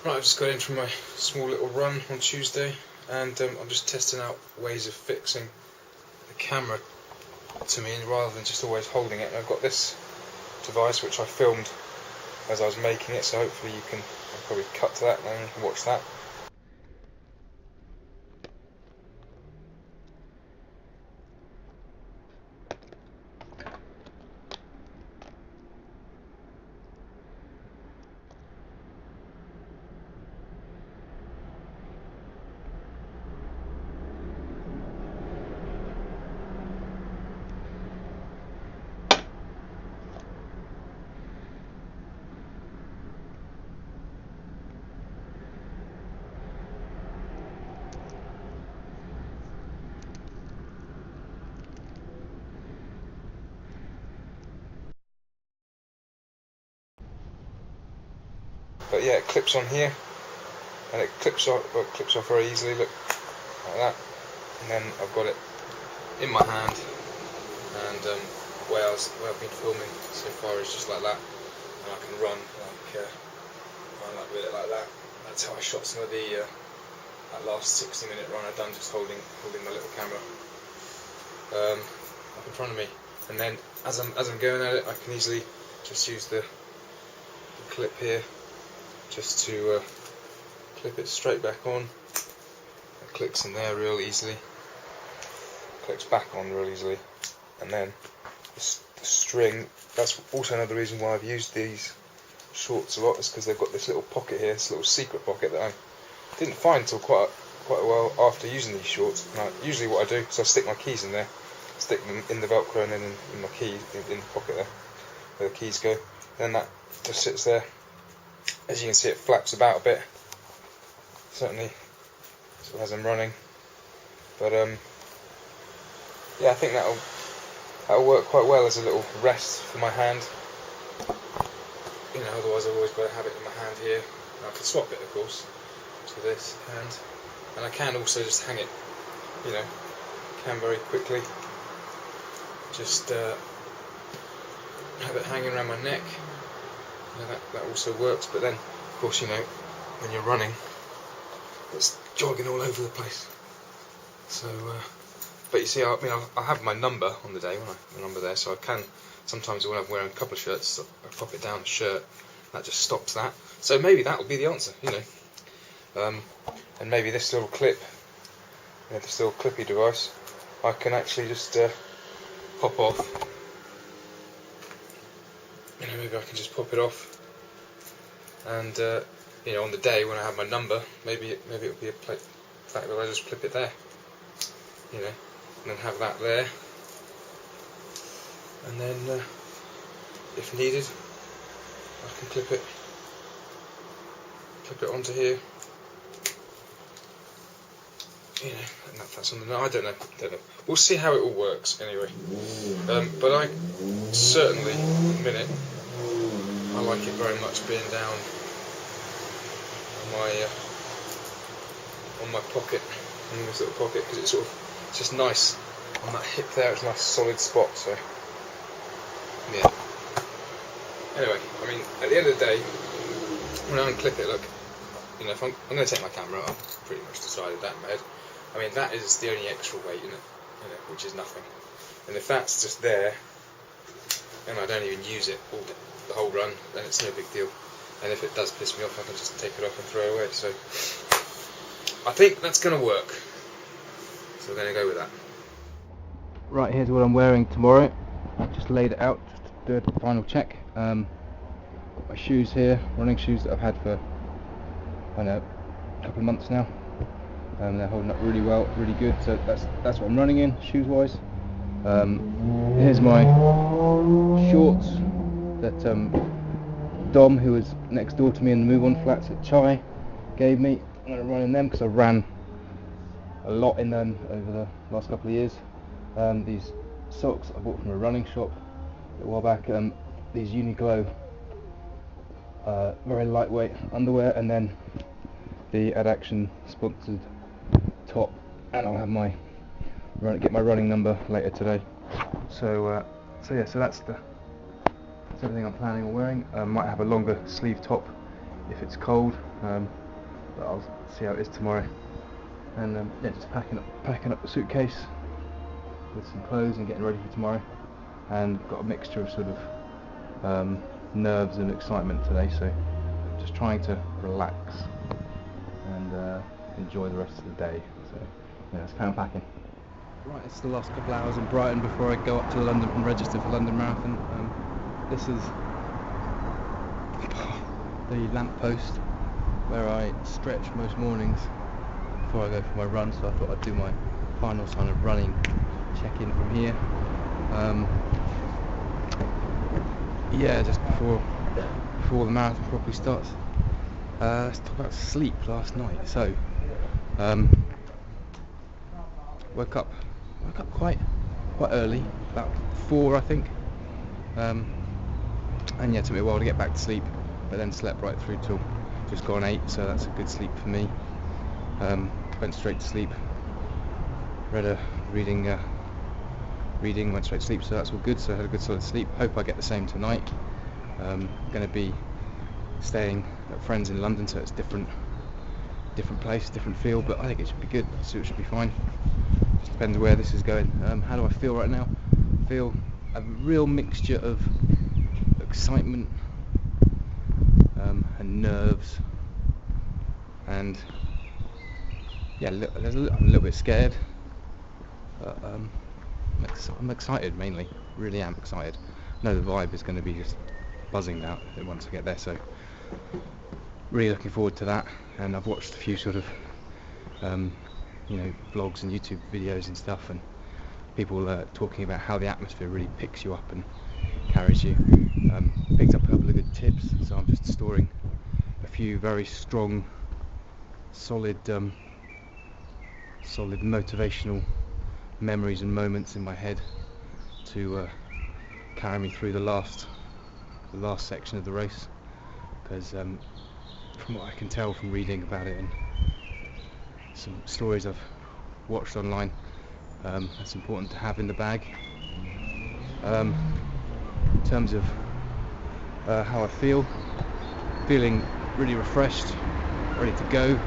Right, I've just got in from my small little run on Tuesday, and I'm just testing out ways of fixing the camera to me rather than just always holding it. And I've got this device which I filmed as I was making it, so hopefully you can probably cut to that and you can watch that. But yeah, it clips on here, and it clips off very easily. Look, like that. And then I've got it in my hand, and where I've been filming so far is just like that, and I can run like with it like that. That's how I shot some of the that last 60-minute run I've done, just holding my little camera up in front of me. And then as I'm going at it, I can easily just use the clip here just to clip it straight back on. It clicks in there real easily, clicks back on real easily, and then the string. That's also another reason why I've used these shorts a lot, is because they've got this little pocket here, this little secret pocket that I didn't find until quite a while after using these shorts. And usually what I do is I stick my keys in there, stick them in the Velcro and then in my key in the pocket there where the keys go, and then that just sits there. As you can see, it flaps about a bit, certainly sort of as I'm running, but yeah, I think that'll work quite well as a little rest for my hand. You know, otherwise I've always got to have it in my hand here. And I can swap it, of course, to this hand, and I can also just hang it, you know, can very quickly just have it hanging around my neck. You know, that also works. But then, of course, you know, when you're running, it's jogging all over the place. So, but you see, I have my number on the day, my number there, so I can sometimes when I'm wearing a couple of shirts, I pop it down the shirt. That just stops that. So maybe that will be the answer, you know. And maybe this little clip, you know, this little clippy device, I can actually just pop off. You know, maybe I can just pop it off, and you know, on the day when I have my number, maybe it'll be a fact that I just clip it there, you know, and then have that there, and then if needed, I can clip it onto here, you know, and that's on the. I don't know. We'll see how it all works anyway. But I certainly admit it. I like it very much being down on my pocket, in this little pocket, because it's just nice on that hip there. It's a nice solid spot. So yeah. Anyway, I mean, at the end of the day, when I unclip it, look, you know, if I'm going to take my camera, I've pretty much decided that in my head. I mean, that is the only extra weight in it, you know, which is nothing. And if that's just there, and I don't even use it the whole run, then it's no big deal. And if it does piss me off, I can just take it off and throw it away. So I think that's going to work. So we're going to go with that. Right, here's what I'm wearing tomorrow. I've just laid it out just to do a final check. Got my shoes here, running shoes that I've had for, I don't know, a couple of months now. They're holding up really well, really good. So that's what I'm running in, shoes wise. Here's my shorts that Dom, who was next door to me in the Move On flats at Chai, gave me. I'm going to run in them because I ran a lot in them over the last couple of years. These socks I bought from a running shop a while back. These Uniqlo very lightweight underwear, and then the Ad Action sponsored top, and I'll have get my running number later today. So yeah, so that's everything I'm planning on wearing. Might have a longer sleeve top if it's cold, but I'll see how it is tomorrow. And yeah, just packing up the suitcase with some clothes and getting ready for tomorrow. And got a mixture of sort of nerves and excitement today, so just trying to relax and enjoy the rest of the day. So yeah, let's carry on packing. Right, it's the last couple of hours in Brighton before I go up to London and register for London Marathon. This is the lamppost where I stretch most mornings before I go for my run, so I thought I'd do my final kind of running check-in from here. Yeah, just before the marathon properly starts. Let's talk about sleep last night. So, woke up quite early, about 4 I think. And yeah, it took me a while to get back to sleep, but then slept right through till just gone 8, so that's a good sleep for me. Went straight to sleep. Reading, went straight to sleep, so that's all good. So I had a good solid sleep. Hope I get the same tonight. Going to be staying at friends in London, so it's different place, different feel, but I think it should be good. So it should be fine. Just depends where this is going. How do I feel right now? I feel a real mixture of excitement and nerves, and yeah, I'm a little bit scared, but I'm excited mainly. Really am excited. I know the vibe is going to be just buzzing out once I get there, so really looking forward to that. And I've watched a few sort of vlogs and YouTube videos and stuff, and people talking about how the atmosphere really picks you up and carries you. Picked up a couple of good tips, so I'm just storing a few very strong, solid motivational memories and moments in my head to carry me through the last section of the race, because from what I can tell from reading about it and some stories I've watched online, that's important to have in the bag. In terms of how I feel, feeling really refreshed, ready to go.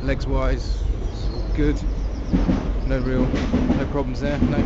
Legs wise, good. No problems there. No.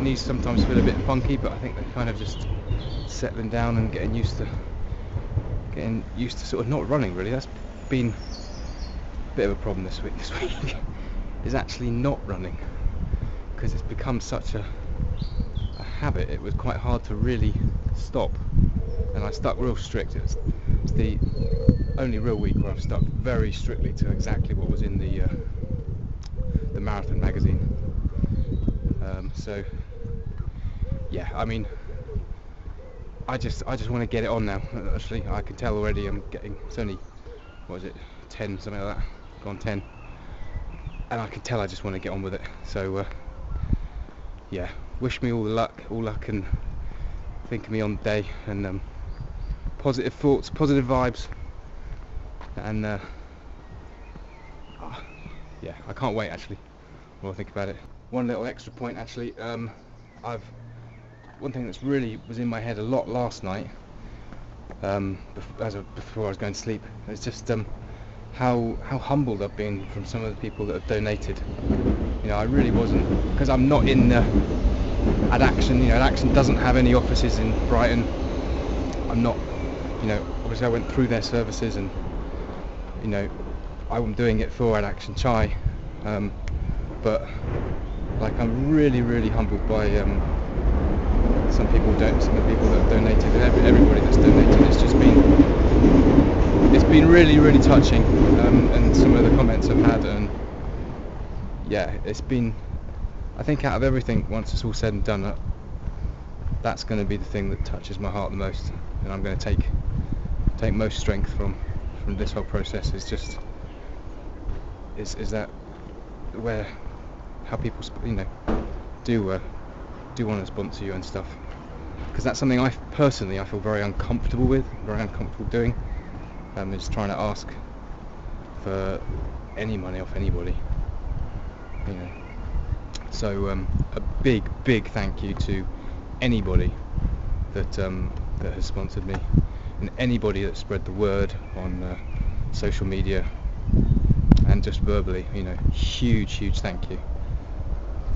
Knees sometimes feel a bit funky, but I think they're kind of just settling down and getting used to sort of not running. Really, that's been a bit of a problem this week. Is actually not running, because it's become such a habit. It was quite hard to really stop, and I stuck real strict. It's the only real week where I've stuck very strictly to exactly what was in the marathon magazine. So yeah, I mean, I just want to get it on now. Actually, I can tell already I'm getting, it's only, what is it, 10, something like that, gone 10, and I can tell I just want to get on with it. So yeah, wish me all the luck and think of me on the day, and positive thoughts, positive vibes, and yeah, I can't wait actually when I think about it. One little extra point actually, one thing that's really was in my head a lot last night, before I was going to sleep, it's just how humbled I've been from some of the people that have donated. You know, I really wasn't, because I'm not in Ad Action. You know, Ad Action doesn't have any offices in Brighton. I'm not, you know, obviously I went through their services, and you know, I'm doing it for Ad Action Chai, but like I'm really humbled by some of the people that have donated, and everybody that's donated. It's been really touching, and some of the comments I've had, and yeah, it's been, I think out of everything, once it's all said and done, that's going to be the thing that touches my heart the most, and I'm going to take most strength from this whole process. Is just is that where how people do want to sponsor you and stuff, because that's something I personally feel very uncomfortable with, very uncomfortable doing. Is trying to ask for any money off anybody, you know. So a big thank you to anybody that that has sponsored me, and anybody that spread the word on social media and just verbally, you know, huge thank you.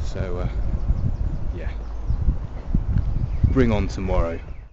So yeah, bring on tomorrow.